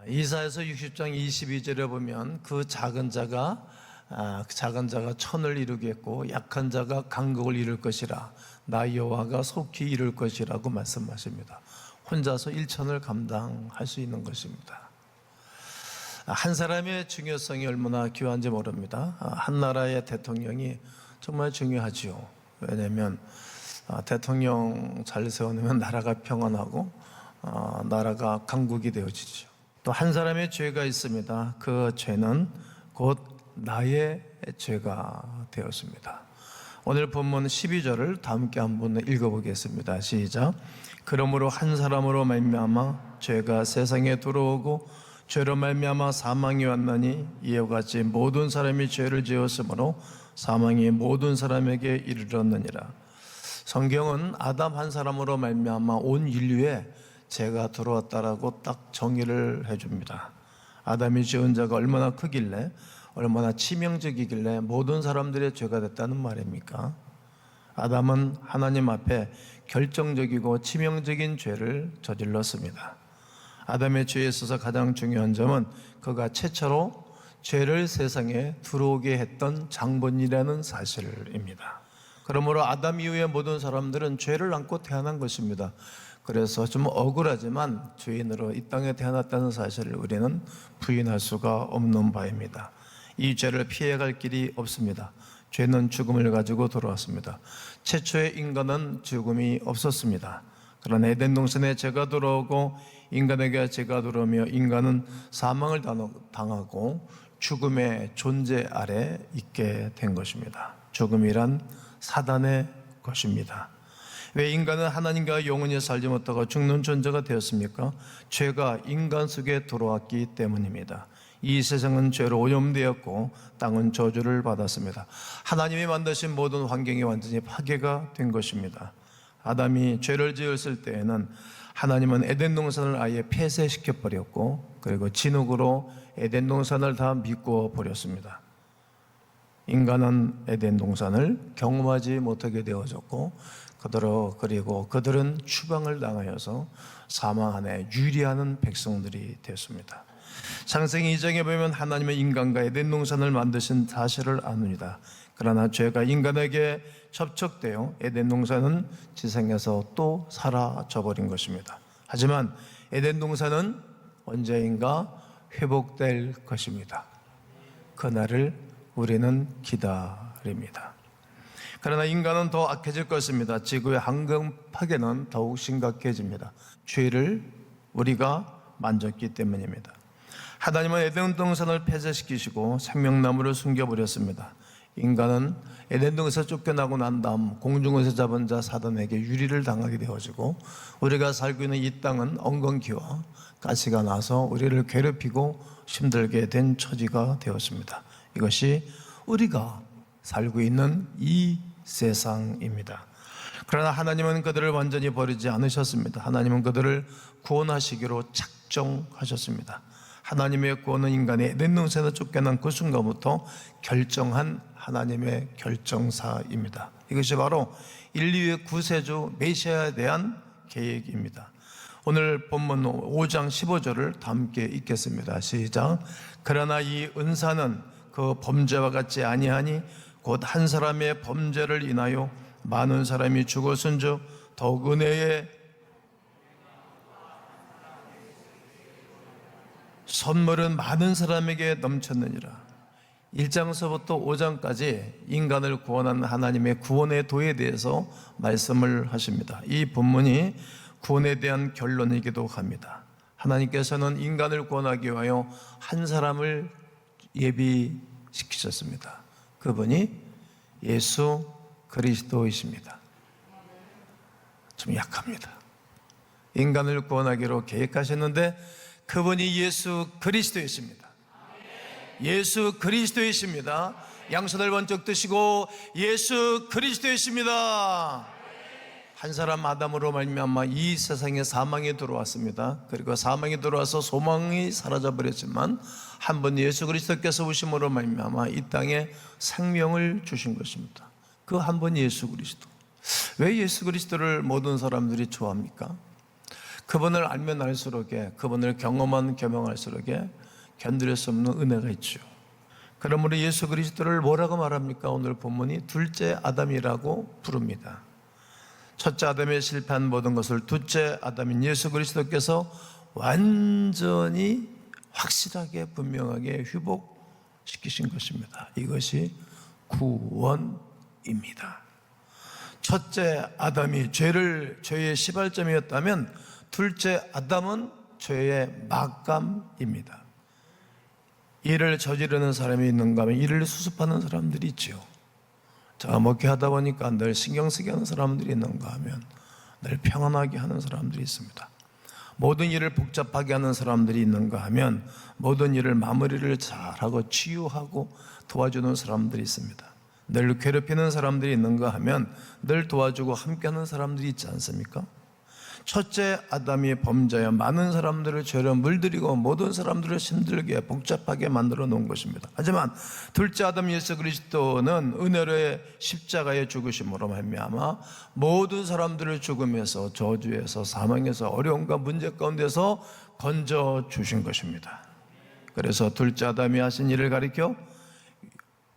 이사야서 60장 22절에 보면 그 작은 자가 천을 이루겠고 약한 자가 강국을 이룰 것이라 나 여호와가 속히 이룰 것이라고 말씀하십니다. 혼자서 일천을 감당할 수 있는 것입니다. 한 사람의 중요성이 얼마나 귀한지 모릅니다. 한 나라의 대통령이 정말 중요하지요. 왜냐하면 대통령 잘 세워놓으면 나라가 평안하고 나라가 강국이 되어지죠. 또 한 사람의 죄가 있습니다. 그 죄는 곧 나의 죄가 되었습니다. 오늘 본문 12절을 다 함께 한번 읽어보겠습니다. 시작. 그러므로 한 사람으로 말미암아 죄가 세상에 들어오고 죄로 말미암아 사망이 왔나니 이와 같이 모든 사람이 죄를 지었으므로 사망이 모든 사람에게 이르렀느니라. 성경은 아담 한 사람으로 말미암아 온 인류에 죄가 들어왔다라고 딱 정의를 해줍니다. 아담이 지은 죄가 얼마나 크길래 얼마나 치명적이길래 모든 사람들의 죄가 됐다는 말입니까? 아담은 하나님 앞에 결정적이고 치명적인 죄를 저질렀습니다. 아담의 죄에 있어서 가장 중요한 점은 그가 최초로 죄를 세상에 들어오게 했던 장본이라는 사실입니다. 그러므로 아담 이후의 모든 사람들은 죄를 안고 태어난 것입니다. 그래서 좀 억울하지만 죄인으로 이 땅에 태어났다는 사실을 우리는 부인할 수가 없는 바입니다. 이 죄를 피해갈 길이 없습니다. 죄는 죽음을 가지고 돌아왔습니다. 최초의 인간은 죽음이 없었습니다. 그러나 에덴 동산에 죄가 들어오고 인간에게 죄가 들어오며 인간은 사망을 당하고 죽음의 존재 아래 있게 된 것입니다. 죽음이란 사단의 것입니다. 왜 인간은 하나님과 영원히 살지 못하고 죽는 존재가 되었습니까? 죄가 인간 속에 들어왔기 때문입니다. 이 세상은 죄로 오염되었고 땅은 저주를 받았습니다. 하나님이 만드신 모든 환경이 완전히 파괴가 된 것입니다. 아담이 죄를 지었을 때에는 하나님은 에덴 동산을 아예 폐쇄시켜 버렸고 그리고 진흙으로 에덴 동산을 다 미꾸어 버렸습니다. 인간은 에덴 동산을 경험하지 못하게 되어졌고 그리고 그들은 추방을 당하여서 사망 안에 유리하는 백성들이 되었습니다. 창세기 2장에 보면 하나님은 인간과 에덴 동산을 만드신 사실을 아느니라. 그러나 죄가 인간에게 접촉되어 에덴 동산은 지상에서 또 사라져버린 것입니다. 하지만 에덴 동산은 언제인가 회복될 것입니다. 그날을 우리는 기다립니다. 그러나 인간은 더 악해질 것입니다. 지구의 환경 파괴는 더욱 심각해집니다. 죄를 우리가 만졌기 때문입니다. 하나님은 에덴 동산을 폐쇄시키시고 생명나무를 숨겨버렸습니다. 인간은 에덴 동산에서 쫓겨나고 난 다음 공중에서 잡은 자 사단에게 유리를 당하게 되어지고 우리가 살고 있는 이 땅은 엉겅퀴와 가시가 나서 우리를 괴롭히고 힘들게 된 처지가 되었습니다. 이것이 우리가 살고 있는 이 세상입니다. 그러나 하나님은 그들을 완전히 버리지 않으셨습니다. 하나님은 그들을 구원하시기로 작정하셨습니다. 하나님의 구원은 인간이 에덴 동산에서 쫓겨난 그 순간부터 결정한 하나님의 결정사입니다. 이것이 바로 인류의 구세주 메시아에 대한 계획입니다. 오늘 본문 5장 15절을 다 함께 읽겠습니다. 시작. 그러나 이 은사는 그 범죄와 같지 아니하니 곧 한 사람의 범죄를 인하여 많은 사람이 죽었은즉 더욱 은혜의 선물은 많은 사람에게 넘쳤느니라. 1장서부터 5장까지 인간을 구원한 하나님의 구원의 도에 대해서 말씀을 하십니다. 이 본문이 구원에 대한 결론이기도 합니다. 하나님께서는 인간을 구원하기 위하여 한 사람을 예비시키셨습니다. 그분이 예수 그리스도이십니다. 좀 약합니다. 인간을 구원하기로 계획하셨는데 그분이 예수 그리스도이십니다. 예수 그리스도이십니다. 양손을 번쩍 드시고 예수 그리스도이십니다. 한 사람 아담으로 말미암아 이 세상에 사망이 들어왔습니다. 그리고 사망이 들어와서 소망이 사라져 버렸지만 한 번 예수 그리스도께서 오심으로 말미암아 이 땅에 생명을 주신 것입니다. 그 한 번 예수 그리스도. 왜 예수 그리스도를 모든 사람들이 좋아합니까? 그분을 알면 알수록 그분을 경험할수록 견딜 수 없는 은혜가 있죠. 그러므로 예수 그리스도를 뭐라고 말합니까? 오늘 본문이 둘째 아담이라고 부릅니다. 첫째 아담에 실패한 모든 것을 둘째 아담인 예수 그리스도께서 완전히 확실하게 분명하게 회복시키신 것입니다. 이것이 구원입니다. 첫째 아담이 죄의 시발점이었다면 둘째 아담은 죄의 막감입니다. 일을 저지르는 사람이 있는가 하면 일을 수습하는 사람들이 있죠. 자, 목회하다 보니까 늘 신경 쓰게 하는 사람들이 있는가 하면 늘 평안하게 하는 사람들이 있습니다. 모든 일을 복잡하게 하는 사람들이 있는가 하면 모든 일을 마무리를 잘하고 치유하고 도와주는 사람들이 있습니다. 늘 괴롭히는 사람들이 있는가 하면 늘 도와주고 함께하는 사람들이 있지 않습니까? 첫째 아담이 범죄하여 많은 사람들을 죄로 물들이고 모든 사람들을 힘들게 복잡하게 만들어 놓은 것입니다. 하지만 둘째 아담 예수 그리스도는 은혜로의 십자가의 죽으심으로 말미암아 모든 사람들을 죽음에서 저주에서 사망에서 어려움과 문제 가운데서 건져 주신 것입니다. 그래서 둘째 아담이 하신 일을 가리켜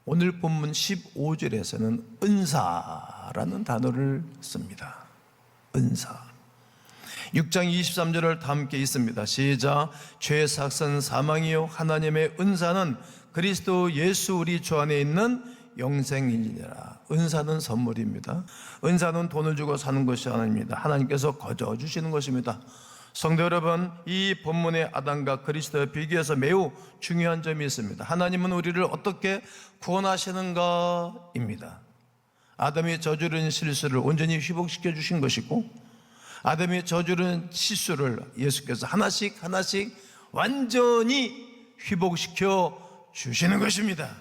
오늘 본문 15절에서는 은사라는 단어를 씁니다. 은사. 6장 23절을 다 함께 있습니다. 시작. 죄의 삭은 사망이요 하나님의 은사는 그리스도 예수 우리 주 안에 있는 영생이니라. 은사는 선물입니다. 은사는 돈을 주고 사는 것이 아닙니다. 하나님께서 거저 주시는 것입니다. 성도 여러분, 이 본문의 아담과 그리스도의 비교에서 매우 중요한 점이 있습니다. 하나님은 우리를 어떻게 구원하시는가입니다. 아담이 저지른 실수를 온전히 회복시켜 주신 것이고 아담이 저지른 실수를 예수께서 하나씩 완전히 회복시켜 주시는 것입니다.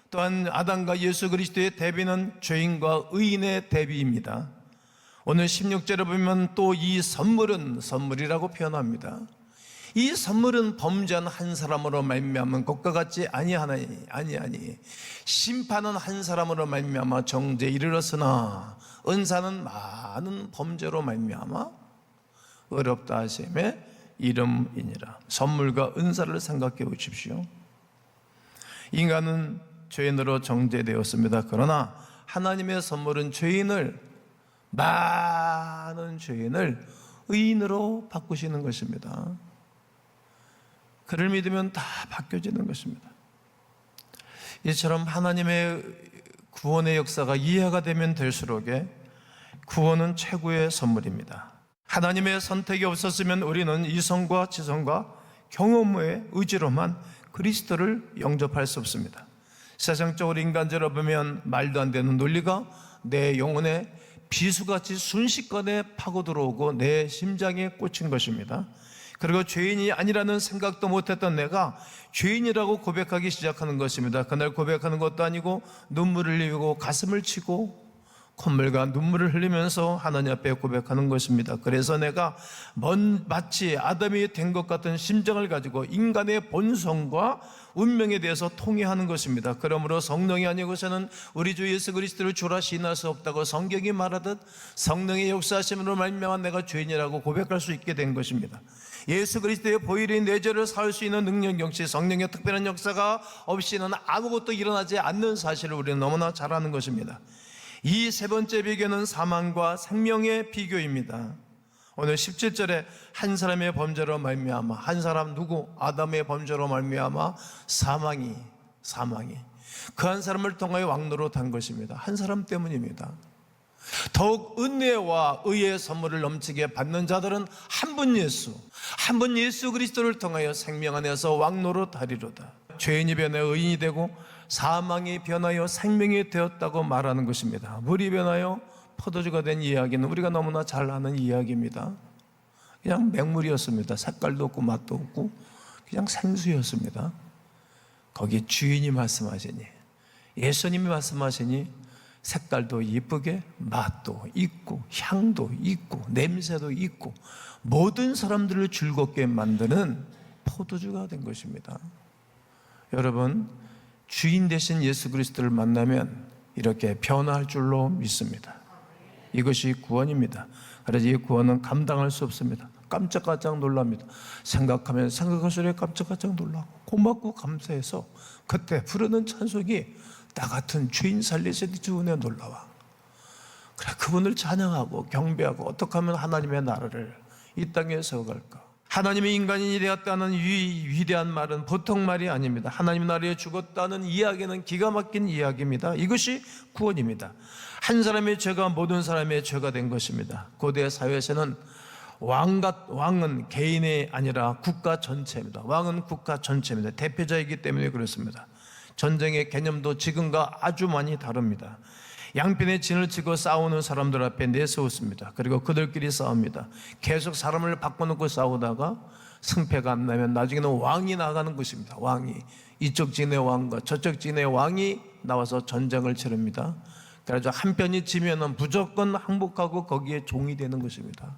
또한 아담과 예수 그리스도의 대비는 죄인과 의인의 대비입니다. 오늘 16절에 보면 또 이 선물이라고 표현합니다. 이 선물은 범죄한 한 사람으로 말미암은 것과 같지 아니하니 심판은 한 사람으로 말미암아 정죄에 이르렀으나 은사는 많은 범죄로 말미암아 어렵다 하심의 이름이니라. 선물과 은사를 생각해 보십시오. 인간은 죄인으로 정죄되었습니다. 그러나 하나님의 선물은 많은 죄인을 의인으로 바꾸시는 것입니다. 그를 믿으면 다 바뀌어지는 것입니다. 이처럼 하나님의 구원의 역사가 이해가 되면 될수록 구원은 최고의 선물입니다. 하나님의 선택이 없었으면 우리는 이성과 지성과 경험의 의지로만 그리스도를 영접할 수 없습니다. 세상적으로 인간적으로 보면 말도 안 되는 논리가 내 영혼에 비수같이 순식간에 파고 들어오고 내 심장에 꽂힌 것입니다. 그리고 죄인이 아니라는 생각도 못했던 내가 죄인이라고 고백하기 시작하는 것입니다. 그날 고백하는 것도 아니고 눈물을 흘리고 가슴을 치고 콧물과 눈물을 흘리면서 하나님 앞에 고백하는 것입니다. 그래서 내가 마치 아담이 된 것 같은 심정을 가지고 인간의 본성과 운명에 대해서 통회하는 것입니다. 그러므로 성령이 아니고서는 우리 주 예수 그리스도를 주라 시인할 수 없다고 성경이 말하듯 성령의 역사하심으로 말미암아 내가 죄인이라고 고백할 수 있게 된 것입니다. 예수 그리스도의 보혈이 내 죄를 사할 수 있는 능력 역시 성령의 특별한 역사가 없이는 아무것도 일어나지 않는 사실을 우리는 너무나 잘 아는 것입니다. 이 세 번째 비교는 사망과 생명의 비교입니다. 오늘 17절에 한 사람의 범죄로 말미암아 한 사람 누구? 아담의 범죄로 말미암아 사망이 그 한 사람을 통하여 왕노로 탄 것입니다. 한 사람 때문입니다. 더욱 은혜와 의의 선물을 넘치게 받는 자들은 한 분 예수 그리스도를 통하여 생명 안에서 왕노로 하리로다. 죄인이 변해 의인이 되고 사망이 변하여 생명이 되었다고 말하는 것입니다. 물이 변하여 포도주가 된 이야기는 우리가 너무나 잘 아는 이야기입니다. 그냥 맹물이었습니다. 색깔도 없고 맛도 없고 그냥 생수였습니다. 거기 주인이 말씀하시니, 예수님이 말씀하시니 색깔도 이쁘게 맛도 있고 향도 있고 냄새도 있고 모든 사람들을 즐겁게 만드는 포도주가 된 것입니다. 여러분, 주인 되신 예수 그리스도를 만나면 이렇게 변화할 줄로 믿습니다. 이것이 구원입니다. 그래서 이 구원은 감당할 수 없습니다. 깜짝깜짝 놀랍니다. 생각하면 생각할수록 깜짝깜짝 놀라고 고맙고 감사해서 그때 부르는 찬송이 나 같은 죄인 살리시는 주 은혜 놀라워. 그래, 그분을 찬양하고 경배하고 어떻게 하면 하나님의 나라를 이 땅에 세워갈까? 하나님이 인간이 되었다는 위대한 말은 보통 말이 아닙니다. 하나님 나라에 죽었다는 이야기는 기가 막힌 이야기입니다. 이것이 구원입니다. 한 사람의 죄가 모든 사람의 죄가 된 것입니다. 고대 사회에서는 왕은 개인이 아니라 국가 전체입니다. 왕은 국가 전체입니다. 대표자이기 때문에 그렇습니다. 전쟁의 개념도 지금과 아주 많이 다릅니다. 양편의 진을 치고 싸우는 사람들 앞에 내세웠습니다. 그리고 그들끼리 싸웁니다. 계속 사람을 바꿔놓고 싸우다가 승패가 안 나면 나중에는 왕이 나가는 것입니다. 왕이, 이쪽 진의 왕과 저쪽 진의 왕이 나와서 전쟁을 치릅니다. 그래서 한 편이 지면은 무조건 항복하고 거기에 종이 되는 것입니다.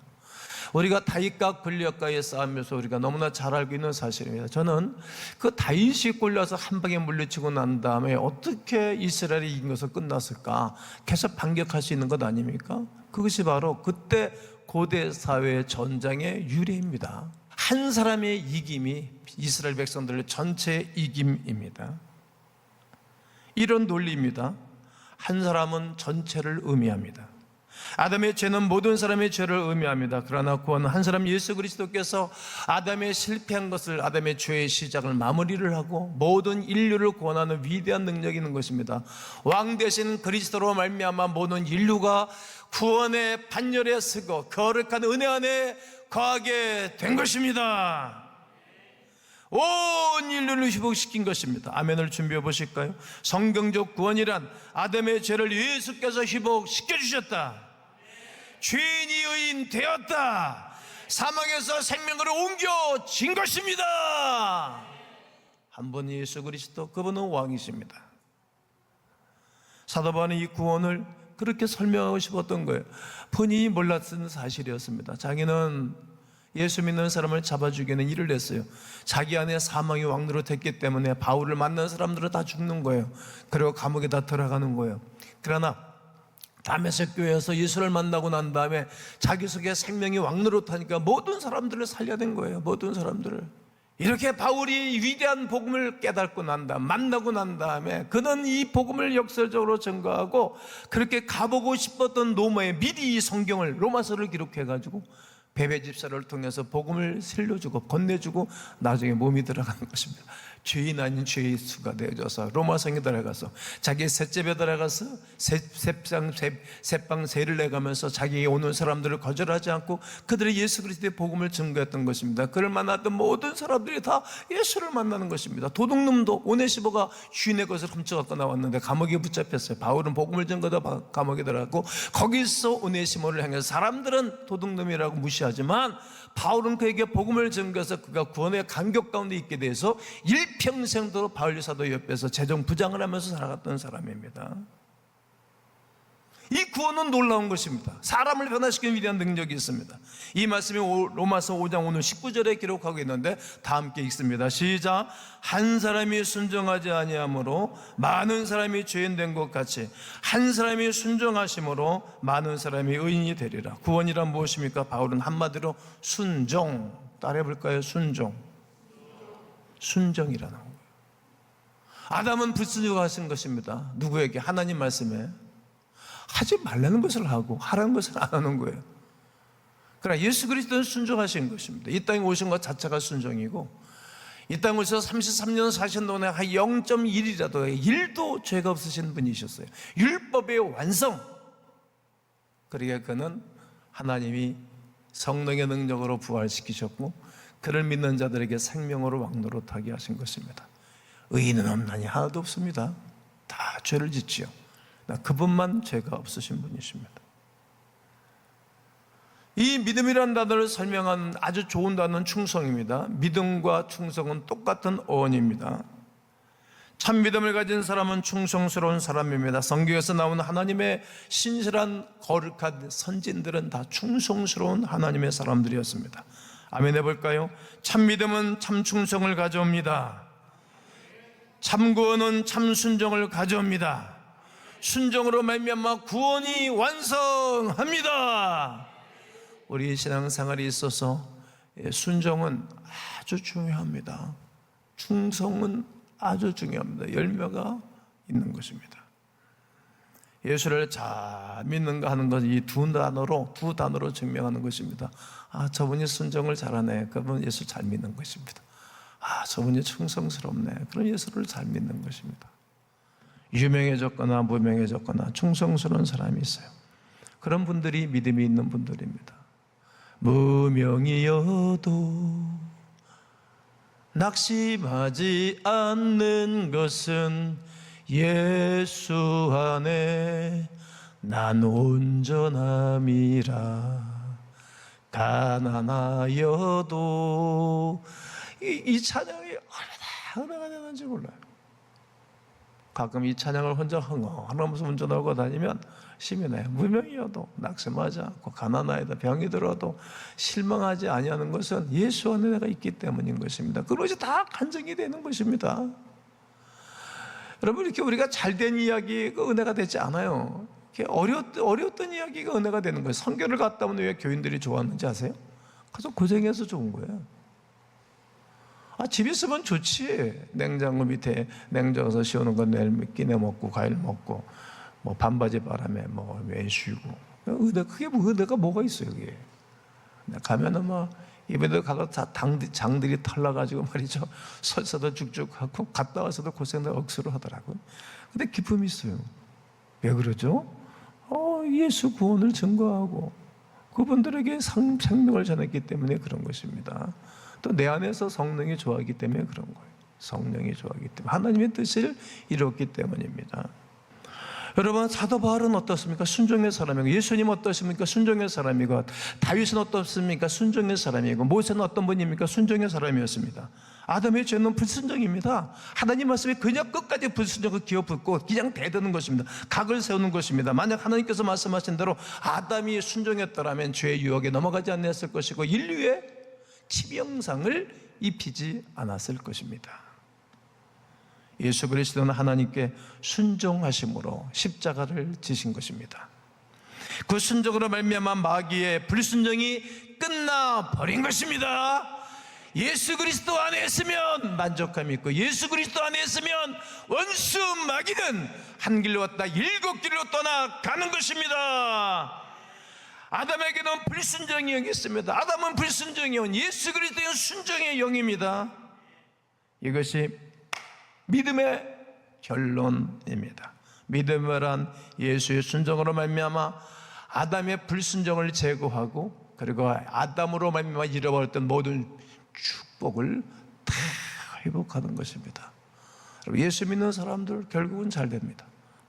우리가 다윗과 골리앗과의 싸움에서 우리가 너무나 잘 알고 있는 사실입니다. 저는 그 다윗이 골리앗을 한 방에 물리치고 난 다음에 어떻게 이스라엘이 이긴 것을 끝났을까? 계속 반격할 수 있는 것 아닙니까? 그것이 바로 그때 고대 사회의 전장의 유래입니다. 한 사람의 이김이 이스라엘 백성들 전체의 이김입니다. 이런 논리입니다. 한 사람은 전체를 의미합니다. 아담의 죄는 모든 사람의 죄를 의미합니다. 그러나 구원은 한 사람 예수 그리스도께서 아담의 실패한 것을, 아담의 죄의 시작을 마무리를 하고 모든 인류를 구원하는 위대한 능력이 있는 것입니다. 왕 대신 그리스도로 말미암아 모든 인류가 구원의 반열에 서고 거룩한 은혜 안에 거하게 된 것입니다. 온 인류를 회복시킨 것입니다. 아멘을 준비해 보실까요? 성경적 구원이란 아담의 죄를 예수께서 회복시켜 주셨다. 죄인이 의인 되었다. 사망에서 생명으로 옮겨진 것입니다. 한 분 예수 그리스도, 그분은 왕이십니다. 사도 바울은 이 구원을 그렇게 설명하고 싶었던 거예요. 본인이 몰랐던 사실이었습니다. 자기는 예수 믿는 사람을 잡아 죽이는 일을 했어요. 자기 안에 사망이 왕노릇했기 때문에 바울을 만난 사람들은 다 죽는 거예요. 그리고 감옥에 다 들어가는 거예요. 그러나 다메섹 교회에서 예수를 만나고 난 다음에 자기 속에 생명이 왕노릇하니까 모든 사람들을 살려낸 거예요. 모든 사람들을. 이렇게 바울이 위대한 복음을 깨닫고 난 다음, 만나고 난 다음에 그는 이 복음을 역설적으로 전가하고 그렇게 가보고 싶었던 로마에 미리 이 성경을, 로마서를 기록해가지고 베베 집사를 통해서 복음을 실려주고 건네주고 나중에 몸이 들어가는 것입니다. 죄인 아닌 죄의 수가 되어져서 로마성에 들어가서 자기 셋집에 들어가서 셋방 세를 내가면서 자기에게 오는 사람들을 거절하지 않고 그들의 예수 그리스도의 복음을 증거했던 것입니다. 그를 만났던 모든 사람들이 다 예수를 만나는 것입니다. 도둑놈도 오네시모가 주인의 것을 훔쳐갖고 나왔는데 감옥에 붙잡혔어요. 바울은 복음을 증거하다 감옥에 들어갔고 거기서 오네시모를 향해서 사람들은 도둑놈이라고 무시하지만 바울은 그에게 복음을 증거해서 그가 구원의 간격 가운데 있게 돼서 일평생도록 바울 사도 옆에서 재정 부장을 하면서 살아갔던 사람입니다. 이 구원은 놀라운 것입니다. 사람을 변화시키는 위대한 능력이 있습니다. 이 말씀이 로마서 5장 오늘 19절에 기록하고 있는데 다 함께 읽습니다. 시작. 한 사람이 순종하지 아니하므로 많은 사람이 죄인 된 것 같이 한 사람이 순종하심으로 많은 사람이 의인이 되리라. 구원이란 무엇입니까? 바울은 한마디로 순종, 따라해 볼까요? 순종이라는 거예요. 아담은 불순종하신 것입니다. 누구에게? 하나님 말씀에 하지 말라는 것을 하고 하라는 것을 안 하는 거예요. 그러나 예수 그리스도는 순종하신 것입니다. 이 땅에 오신 것 자체가 순종이고 이 땅에 오셔서 33년 사신 동안에 한 0.1이라도 1도 죄가 없으신 분이셨어요. 율법의 완성. 그러기에 그는 하나님이 성령의 능력으로 부활시키셨고 그를 믿는 자들에게 생명으로 왕노릇하게 하신 것입니다. 의인은 없나니 하나도 없습니다. 다 죄를 짓지요. 그분만 죄가 없으신 분이십니다. 이 믿음이라는 단어를 설명한 아주 좋은 단어는 충성입니다. 믿음과 충성은 똑같은 어원입니다. 참 믿음을 가진 사람은 충성스러운 사람입니다. 성경에서 나오는 하나님의 신실한 거룩한 선진들은 다 충성스러운 하나님의 사람들이었습니다. 아멘 해볼까요? 참 믿음은 참 충성을 가져옵니다. 참 구원은 참 순종을 가져옵니다. 순종으로 말미암아 구원이 완성합니다. 우리 신앙생활에 있어서 순종은 아주 중요합니다. 충성은 아주 중요합니다. 열매가 있는 것입니다. 예수를 잘 믿는가 하는 것은 이 두 단어로 증명하는 것입니다. 저분이 순종을 잘하네. 그러면 예수 잘 믿는 것입니다. 저분이 충성스럽네. 그런 예수를 잘 믿는 것입니다. 유명해졌거나 무명해졌거나 충성스러운 사람이 있어요. 그런 분들이 믿음이 있는 분들입니다. 무명이어도 낙심하지 않는 것은 예수 안에 난 온전함이라. 가난하여도 이 찬양이 얼마나 되는지 몰라요. 가끔 이 찬양을 혼자 흥얼하면서 운전하고 다니면 힘이 나요. 무명이어도 낙심하지 않고 가난하여도 병이 들어도 실망하지 아니하는 것은 예수 안에 내가 있기 때문인 것입니다. 그것이 다 간증이 되는 것입니다. 여러분, 이렇게 우리가 잘된 이야기가 은혜가 되지 않아요. 이렇게 어려웠던 이야기가 은혜가 되는 거예요. 선교를 갔다 오면 왜 교인들이 좋았는지 아세요? 가서 고생해서 좋은 거예요. 집에 있으면 좋지. 냉장고 밑에 냉장고에서 씌우는 건 내일 끼내 먹고 과일 먹고 뭐 반바지 바람에 뭐 외쉬고. 그게 은혜가 뭐가 있어요, 그게. 가면은 막 입에도 가서 다 장들이 털나가지고 말이죠. 설사도 죽죽하고 갔다 와서도 고생을 억수로 하더라고요. 근데 기쁨이 있어요. 왜 그러죠? 예수 구원을 증거하고 그분들에게 생명을 전했기 때문에 그런 것입니다. 또 내 안에서 성령이 좋아하기 때문에 그런 거예요. 성령이 좋아하기 때문에 하나님의 뜻을 이뤘기 때문입니다. 여러분, 사도 바울은 어떻습니까? 순종의 사람이고, 예수님 어떠십니까? 순종의 사람이고, 다윗은 어떻습니까? 순종의 사람이고, 모세는 어떤 분입니까? 순종의 사람이었습니다. 아담의 죄는 불순종입니다. 하나님 말씀에 그냥 끝까지 불순종을 기어붙고 그냥 대드는 것입니다. 각을 세우는 것입니다. 만약 하나님께서 말씀하신 대로 아담이 순종했더라면 죄의 유혹에 넘어가지 않았을 것이고 인류의 치명상을 입히지 않았을 것입니다. 예수 그리스도는 하나님께 순종하심으로 십자가를 지신 것입니다. 그 순종으로 말미암아 마귀의 불순종이 끝나버린 것입니다. 예수 그리스도 안에 있으면 만족감이 있고, 예수 그리스도 안에 있으면 원수 마귀는 한 길로 왔다 7길로 떠나가는 것입니다. 아담에게는 불순종의 영이 있습니다. 아담은 불순종의 영, 예수 그리스도는 순종의 영입니다. 이것이 믿음의 결론입니다. 믿음이란 예수의 순종으로 말미암아 아담의 불순종을 제거하고, 그리고 아담으로 말미암아 잃어버렸던 모든 축복을 다 회복하는 것입니다. 예수 믿는 사람들 결국은 잘 됩니다.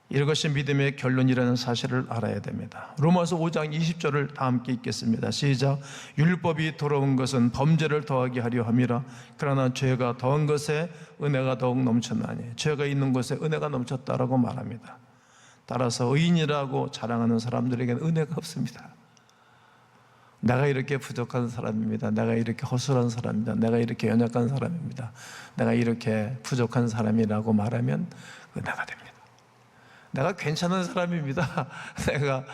이것이 믿음의 결론이라는 사실을 알아야 됩니다. 로마서 5장 20절을 다 함께 읽겠습니다. 시작. 율법이 돌아온 것은 범죄를 더하게 하려 함이라. 그러나 죄가 더한 것에 은혜가 더욱 넘쳤나니 죄가 있는 곳에 은혜가 넘쳤다라고 말합니다. 따라서 의인이라고 자랑하는 사람들에게는 은혜가 없습니다. 내가 이렇게 부족한 사람입니다. 내가 이렇게 허술한 사람입니다. 내가 이렇게 연약한 사람입니다. 내가 이렇게 부족한 사람이라고 말하면 은혜가 됩니다. 내가 괜찮은 사람입니다. 내가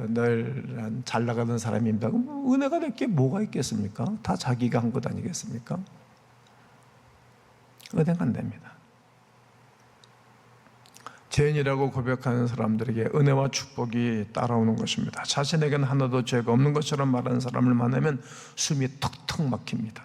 늘 잘 나가는 사람입니다. 그럼 은혜가 될 게 뭐가 있겠습니까? 다 자기가 한 것 아니겠습니까? 은혜가 안 됩니다. 죄인이라고 고백하는 사람들에게 은혜와 축복이 따라오는 것입니다. 자신에게는 하나도 죄가 없는 것처럼 말하는 사람을 만나면 숨이 턱턱 막힙니다.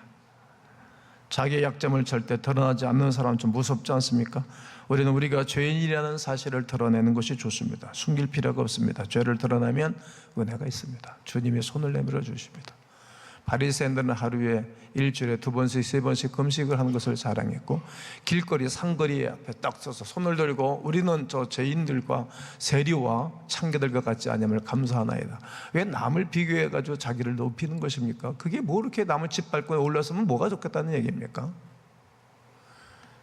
자기의 약점을 절대 드러나지 않는 사람 좀 무섭지 않습니까? 우리는 우리가 죄인이라는 사실을 드러내는 것이 좋습니다. 숨길 필요가 없습니다. 죄를 드러내면 은혜가 있습니다. 주님이 손을 내밀어 주십니다. 바리새인들은 하루에 일주일에 2번씩 3번씩 금식을 하는 것을 자랑했고, 길거리 상거리 앞에 딱 서서 손을 들고 우리는 저 죄인들과 세리와 창기들과 같지 않음을 감사하나이다. 왜 남을 비교해가지고 자기를 높이는 것입니까? 그게 뭐 이렇게 남을 짓밟고 올라서면 뭐가 좋겠다는 얘기입니까?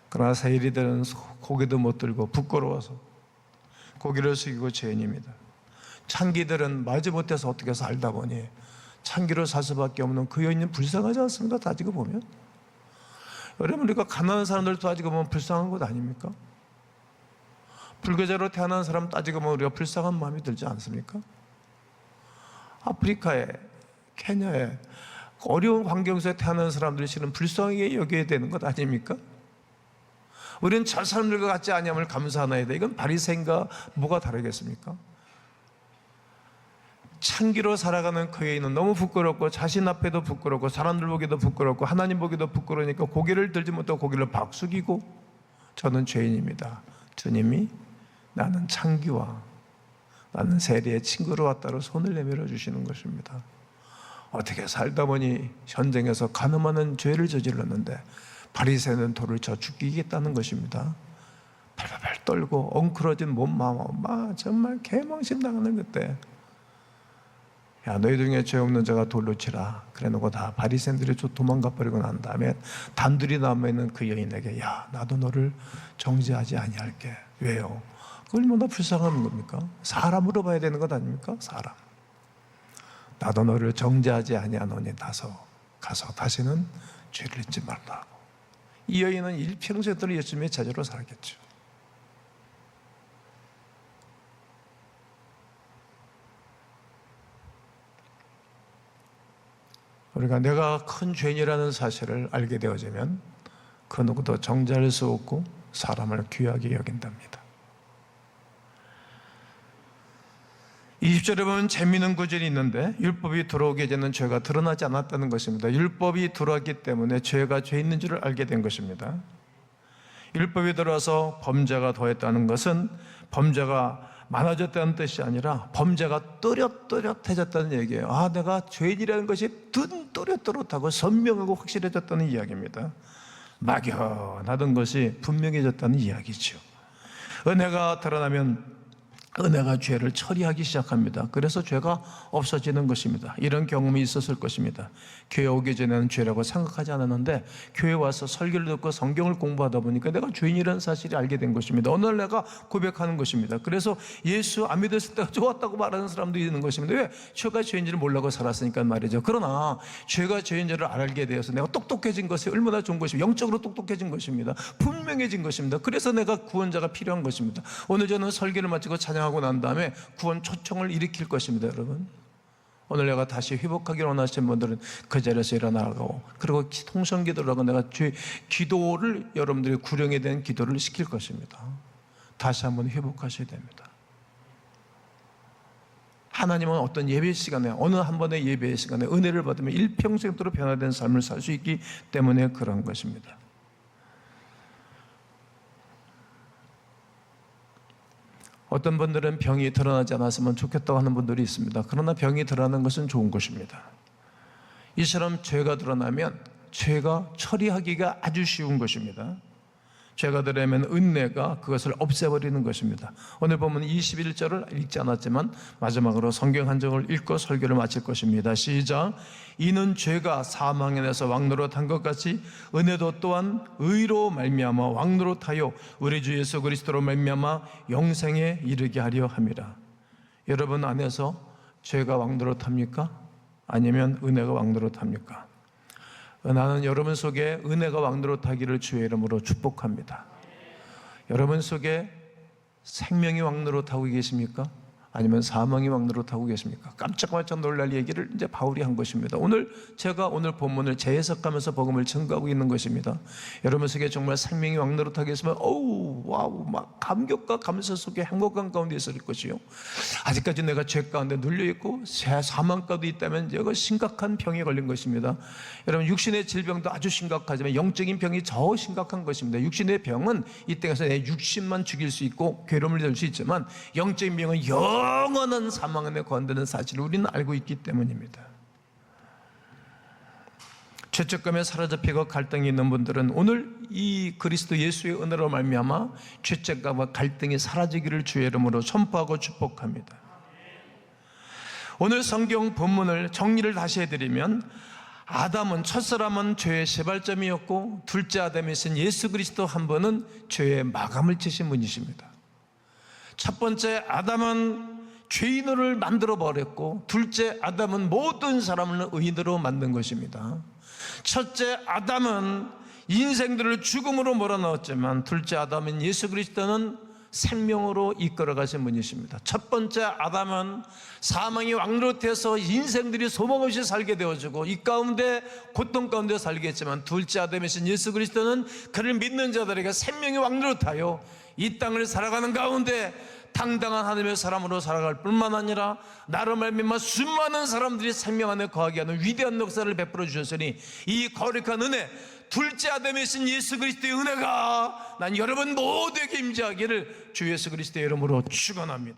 그러나 세리들은 고개도 못 들고 부끄러워서 고개를 숙이고 죄인입니다. 창기들은 마지못해서 어떻게 살다 보니 창기로 살 수밖에 없는 그 여인은 불쌍하지 않습니까? 따지고 보면. 여러분, 우리가 가난한 사람들 따지고 보면 불쌍한 것 아닙니까? 불교자로 태어난 사람 따지고 보면 우리가 불쌍한 마음이 들지 않습니까? 아프리카에, 케냐에 어려운 환경에서 태어난 사람들이 실은 불쌍하게 여겨야 되는 것 아닙니까? 우리는 저 사람들과 같지 아니함을 감사하나이다. 이건 바리새인과 뭐가 다르겠습니까? 창기로 살아가는 그 여인은 너무 부끄럽고 자신 앞에도 부끄럽고 사람들 보기도 부끄럽고 하나님 보기도 부끄러우니까 고개를 들지 못하고 고개를 박 숙이고 저는 죄인입니다. 주님이 나는 창기와 나는 세리의 친구로 왔다로 손을 내밀어 주시는 것입니다. 어떻게 살다 보니 현장에서 가늠하는 죄를 저질렀는데 바리새인은 돌을 쳐 죽이겠다는 것입니다. 발발발 떨고 엉클어진 몸만 정말 개망신당하는 그때 야 너희 중에 죄 없는 자가 돌로 치라 그래놓고 다 바리새인들이 도망가 버리고 난 다음에 단둘이 남아있는 그 여인에게 야 나도 너를 정죄하지 아니할게. 왜요? 그걸 얼마나 불쌍한 겁니까? 사람으로 봐야 되는 것 아닙니까? 사람. 나도 너를 정죄하지 아니하노니 가서 다시는 죄를 짓지 말라고. 이 여인은 일평생 동안 예수님의 제자로 살겠죠. 우리가 내가 큰 죄인이라는 사실을 알게 되어지면 그 누구도 정죄할 수 없고 사람을 귀하게 여긴답니다. 20절에 보면 재미있는 구절이 있는데 율법이 들어오기 전에는 죄가 드러나지 않았다는 것입니다. 율법이 들어왔기 때문에 죄가 죄 있는 줄을 알게 된 것입니다. 율법이 들어와서 범죄가 더했다는 것은 범죄가 많아졌다는 뜻이 아니라 범죄가 또렷또렷해졌다는 얘기예요. 아, 내가 죄인이라는 것이 또렷또렷하고 선명하고 확실해졌다는 이야기입니다. 막연하던 것이 분명해졌다는 이야기죠. 은혜가 드러나면 은혜가 죄를 처리하기 시작합니다. 그래서 죄가 없어지는 것입니다. 이런 경험이 있었을 것입니다. 교회 오기 전에는 죄라고 생각하지 않았는데 교회 와서 설교를 듣고 성경을 공부하다 보니까 내가 죄인이라는 사실을 알게 된 것입니다. 어느 날 내가 고백하는 것입니다. 그래서 예수 안 믿었을 때가 좋았다고 말하는 사람도 있는 것입니다. 왜? 죄가 죄인지를 몰라고 살았으니까 말이죠. 그러나 죄가 죄인지를 알게 되어서 내가 똑똑해진 것이 얼마나 좋은 것입니다. 영적으로 똑똑해진 것입니다. 분명해진 것입니다. 그래서 내가 구원자가 필요한 것입니다. 오늘 저는 설교를 마치고 찬양하고 난 다음에 구원 초청을 일으킬 것입니다. 여러분, 오늘 내가 다시 회복하기를 원하시는 분들은 그 자리에서 일어나고 그리고 통성기도를 하고 내가 기도를 여러분들이 구령에 대한 기도를 시킬 것입니다. 다시 한번 회복하셔야 됩니다. 하나님은 어떤 예배 시간에 어느 한 번의 예배 시간에 은혜를 받으면 일평생도록 변화된 삶을 살 수 있기 때문에 그런 것입니다. 어떤 분들은 병이 드러나지 않았으면 좋겠다고 하는 분들이 있습니다. 그러나 병이 드러나는 것은 좋은 것입니다. 이처럼 죄가 드러나면 죄가 처리하기가 아주 쉬운 것입니다. 죄가 드러나면 은혜가 그것을 없애버리는 것입니다. 오늘 보면 21절을 읽지 않았지만 마지막으로 성경 한 장을 읽고 설교를 마칠 것입니다. 시작. 이는 죄가 사망에 내서 왕노릇한 것 같이 은혜도 또한 의로 말미암아 왕노릇하여 우리 주 예수 그리스도로 말미암아 영생에 이르게 하려 함이라. 여러분 안에서 죄가 왕노릇합니까? 아니면 은혜가 왕노릇합니까? 나는 여러분 속에 은혜가 왕노릇하기를 주의 이름으로 축복합니다. 여러분 속에 생명이 왕노릇하고 계십니까? 아니면 사망이 왕노릇하고 계십니까? 깜짝깜짝 놀랄 얘기를 이제 바울이 한 것입니다. 제가 오늘 본문을 재해석하면서 복음을 증거하고 있는 것입니다. 여러분 속에 정말 생명이 왕노릇하게 있으면 와우 막 감격과 감사 속에 행복감 가운데 있을 것이요. 아직까지 내가 죄 가운데 눌려있고 사망 가운데 있다면 이거 심각한 병에 걸린 것입니다. 여러분 육신의 질병도 아주 심각하지만 영적인 병이 더 심각한 것입니다. 육신의 병은 이 땅에서 내 육신만 죽일 수 있고 괴로움을 줄 수 있지만 영적인 병은 영원한 사망에 건드는 사실을 우리는 알고 있기 때문입니다. 죄책감에 사로잡히고 갈등이 있는 분들은 오늘 이 그리스도 예수의 은혜로 말미암아 죄책감과 갈등이 사라지기를 주의 이름으로 선포하고 축복합니다. 오늘 성경 본문을 정리를 다시 해드리면 아담은 첫사람은 죄의 시발점이었고 둘째 아담이신 예수 그리스도 한 분은 죄의 마감을 치신 분이십니다. 첫 번째 아담은 죄인으로 만들어 버렸고 둘째 아담은 모든 사람을 의인으로 만든 것입니다. 첫째 아담은 인생들을 죽음으로 몰아넣었지만 둘째 아담인 예수 그리스도는 생명으로 이끌어가신 분이십니다. 첫 번째 아담은 사망의 왕노릇해서 인생들이 소망 없이 살게 되어지고 이 가운데 고통 가운데 살겠지만, 둘째 아담이신 예수 그리스도는 그를 믿는 자들에게 생명의 왕노릇하여 이 땅을 살아가는 가운데 당당한 하나님의 사람으로 살아갈 뿐만 아니라 나로 말미암아 수많은 사람들이 생명 안에 거하게 하는 위대한 역사를 베풀어 주셨으니, 이 거룩한 은혜, 둘째 아담이신 예수 그리스도의 은혜가 난 여러분 모두에게 임재하기를 주 예수 그리스도의 이름으로 축원합니다.